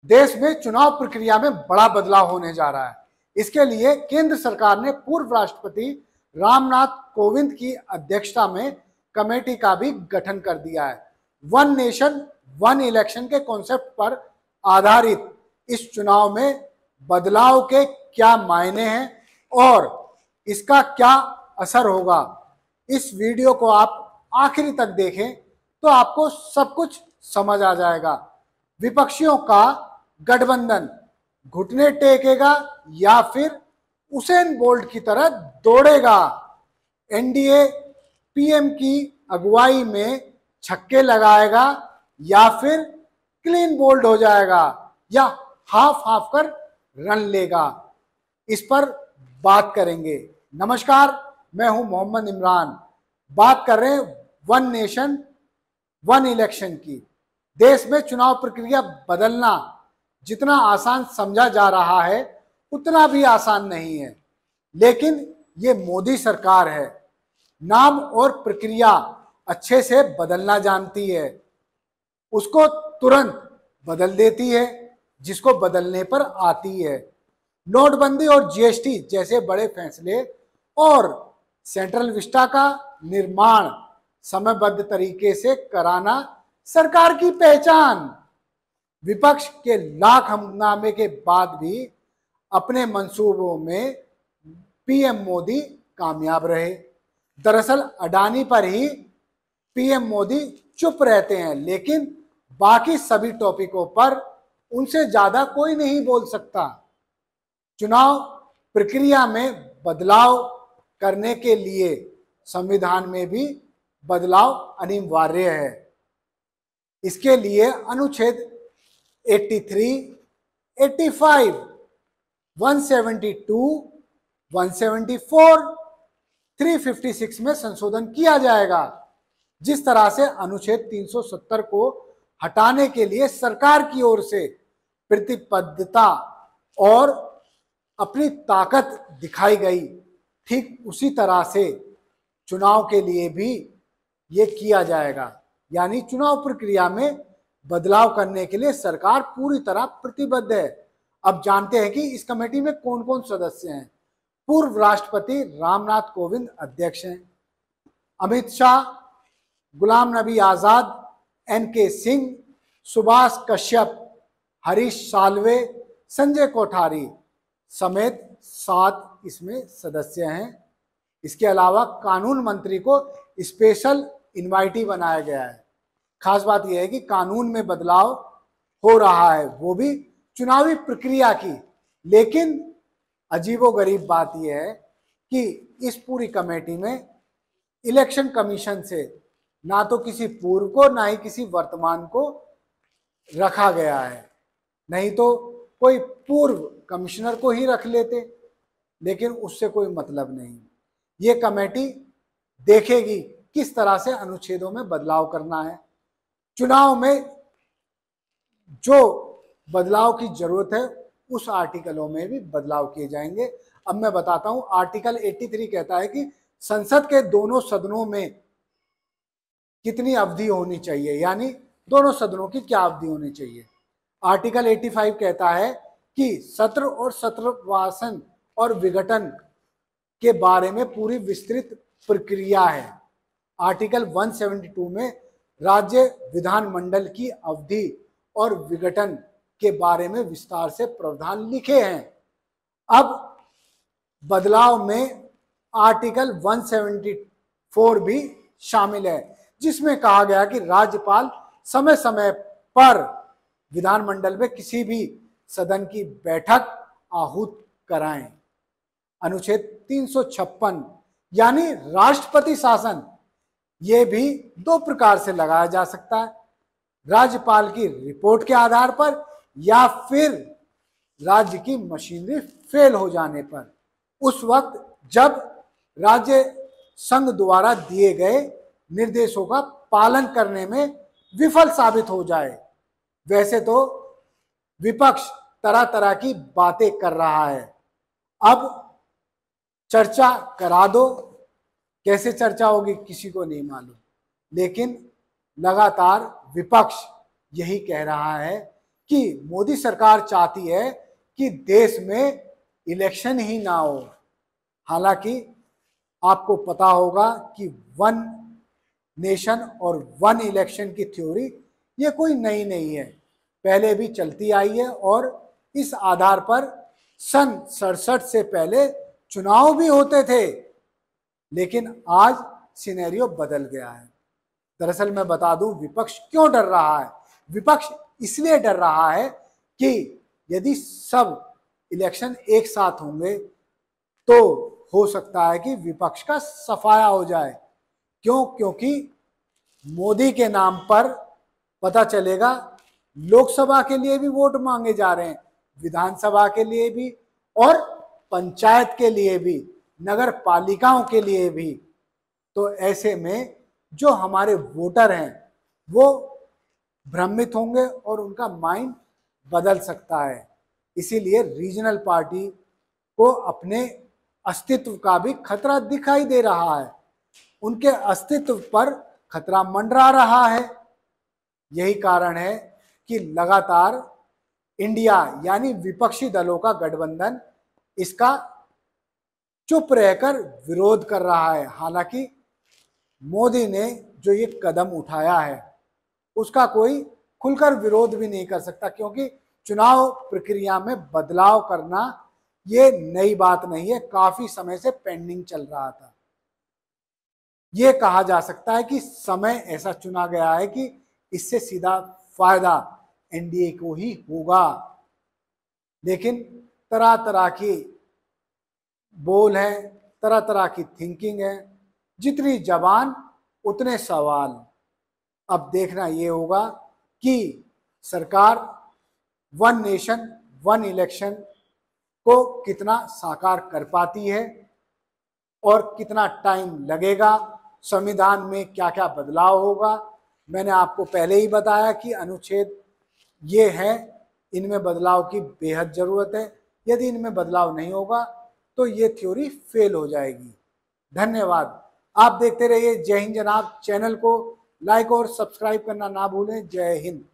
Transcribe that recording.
देश में चुनाव प्रक्रिया में बड़ा बदलाव होने जा रहा है। इसके लिए केंद्र सरकार ने पूर्व राष्ट्रपति रामनाथ कोविंद की अध्यक्षता में कमेटी का भी गठन कर दिया है। वन नेशन वन इलेक्शन के कॉन्सेप्ट पर आधारित इस चुनाव में बदलाव के क्या मायने हैं और इसका क्या असर होगा, इस वीडियो को आप आखिरी तक देखें तो आपको सब कुछ समझ आ जाएगा। विपक्षियों का गठबंधन घुटने टेकेगा या फिर उसेन बोल्ट की तरह दौड़ेगा। एनडीए पीएम की अगुवाई में छक्के लगाएगा या फिर क्लीन बोल्ड हो जाएगा या हाफ हाफ कर रन लेगा, इस पर बात करेंगे। नमस्कार, मैं हूं मोहम्मद इमरान। बात कर रहे हैं वन नेशन वन इलेक्शन की। देश में चुनाव प्रक्रिया बदलना जितना आसान समझा जा रहा है उतना भी आसान नहीं है, लेकिन ये मोदी सरकार है, नाम और प्रक्रिया अच्छे से बदलना जानती है, उसको तुरंत बदल देती है जिसको बदलने पर आती है। नोटबंदी और जीएसटी जैसे बड़े फैसले और सेंट्रल विस्टा का निर्माण समयबद्ध तरीके से कराना सरकार की पहचान। विपक्ष के लाख हंगामे के बाद भी अपने मंसूबों में पीएम मोदी कामयाब रहे। दरअसल अडानी पर ही पीएम मोदी चुप रहते हैं, लेकिन बाकी सभी टॉपिकों पर उनसे ज्यादा कोई नहीं बोल सकता। चुनाव प्रक्रिया में बदलाव करने के लिए संविधान में भी बदलाव अनिवार्य है। इसके लिए अनुच्छेद 83, 85, 172, 174, 356 में संशोधन किया जाएगा। जिस तरह से अनुच्छेद 370 को हटाने के लिए सरकार की ओर से प्रतिबद्धता और अपनी ताकत दिखाई गई, ठीक उसी तरह से चुनाव के लिए भी ये किया जाएगा। यानी चुनाव प्रक्रिया में बदलाव करने के लिए सरकार पूरी तरह प्रतिबद्ध है। अब जानते हैं कि इस कमेटी में कौन कौन सदस्य हैं। पूर्व राष्ट्रपति रामनाथ कोविंद अध्यक्ष हैं, अमित शाह, गुलाम नबी आजाद, एनके सिंह, सुभाष कश्यप, हरीश साल्वे, संजय कोठारी समेत 7 इसमें सदस्य हैं। इसके अलावा कानून मंत्री को स्पेशल इनवाइटी बनाया गया है। खास बात यह है कि कानून में बदलाव हो रहा है, वो भी चुनावी प्रक्रिया की। लेकिन अजीबोगरीब बात यह है कि इस पूरी कमेटी में इलेक्शन कमीशन से ना तो किसी पूर्व को ना ही किसी वर्तमान को रखा गया है। नहीं तो कोई पूर्व कमिश्नर को ही रख लेते, लेकिन उससे कोई मतलब नहीं। ये कमेटी देखेगी किस तरह से अनुच्छेदों में बदलाव करना है। चुनाव में जो बदलाव की जरूरत है उस आर्टिकलों में भी बदलाव किए जाएंगे। अब मैं बताता हूं। आर्टिकल 83 कहता है कि संसद के दोनों सदनों में कितनी अवधि होनी चाहिए, यानी दोनों सदनों की क्या अवधि होनी चाहिए। आर्टिकल 85 कहता है कि सत्र और सत्रवासन और विघटन के बारे में पूरी विस्तृत प्रक्रिया है। आर्टिकल 172 में राज्य विधानमंडल की अवधि और विघटन के बारे में विस्तार से प्रावधान लिखे हैं। अब बदलाव में आर्टिकल 174 भी शामिल है, जिसमें कहा गया कि राज्यपाल समय समय पर विधानमंडल में किसी भी सदन की बैठक आहूत कराएं। अनुच्छेद 356 यानी राष्ट्रपति शासन, यह भी 2 प्रकार से लगाया जा सकता है। राज्यपाल की रिपोर्ट के आधार पर या फिर राज्य की मशीनरी फेल हो जाने पर, उस वक्त जब राज्य संघ द्वारा दिए गए निर्देशों का पालन करने में विफल साबित हो जाए। वैसे तो विपक्ष तरह तरह की बातें कर रहा है। अब चर्चा करा दो, कैसे चर्चा होगी किसी को नहीं मालूम, लेकिन लगातार विपक्ष यही कह रहा है कि मोदी सरकार चाहती है कि देश में इलेक्शन ही ना हो। हालांकि आपको पता होगा कि वन नेशन और वन इलेक्शन की थ्योरी ये कोई नई नहीं है, पहले भी चलती आई है और इस आधार पर सन 67 से पहले चुनाव भी होते थे। लेकिन आज सिनेरियो बदल गया है। दरअसल मैं बता दूं विपक्ष क्यों डर रहा है। विपक्ष इसलिए डर रहा है कि यदि सब इलेक्शन एक साथ होंगे तो हो सकता है कि विपक्ष का सफाया हो जाए। क्यों? क्योंकि मोदी के नाम पर पता चलेगा लोकसभा के लिए भी वोट मांगे जा रहे हैं, विधानसभा के लिए भी और पंचायत के लिए भी, नगर पालिकाओं के लिए भी। तो ऐसे में जो हमारे वोटर हैं वो भ्रमित होंगे और उनका माइंड बदल सकता है। इसीलिए रीजनल पार्टी को अपने अस्तित्व का भी खतरा दिखाई दे रहा है, उनके अस्तित्व पर खतरा मंडरा रहा है। यही कारण है कि लगातार इंडिया यानी विपक्षी दलों का गठबंधन इसका चुप रहकर विरोध कर रहा है। हालांकि मोदी ने जो ये कदम उठाया है उसका कोई खुलकर विरोध भी नहीं कर सकता, क्योंकि चुनाव प्रक्रिया में बदलाव करना ये नई बात नहीं है, काफी समय से पेंडिंग चल रहा था। ये कहा जा सकता है कि समय ऐसा चुना गया है कि इससे सीधा फायदा एनडीए को ही होगा। लेकिन तरह तरह की बोल है, तरह तरह की थिंकिंग है, जितनी जबान उतने सवाल। अब देखना ये होगा कि सरकार वन नेशन वन इलेक्शन को कितना साकार कर पाती है और कितना टाइम लगेगा, संविधान में क्या क्या बदलाव होगा। मैंने आपको पहले ही बताया कि अनुच्छेद ये है, इनमें बदलाव की बेहद ज़रूरत है। यदि इनमें बदलाव नहीं होगा तो ये थ्योरी फेल हो जाएगी। धन्यवाद। आप देखते रहिए जय हिंद जनाब। चैनल को लाइक और सब्सक्राइब करना ना भूलें। जय हिंद।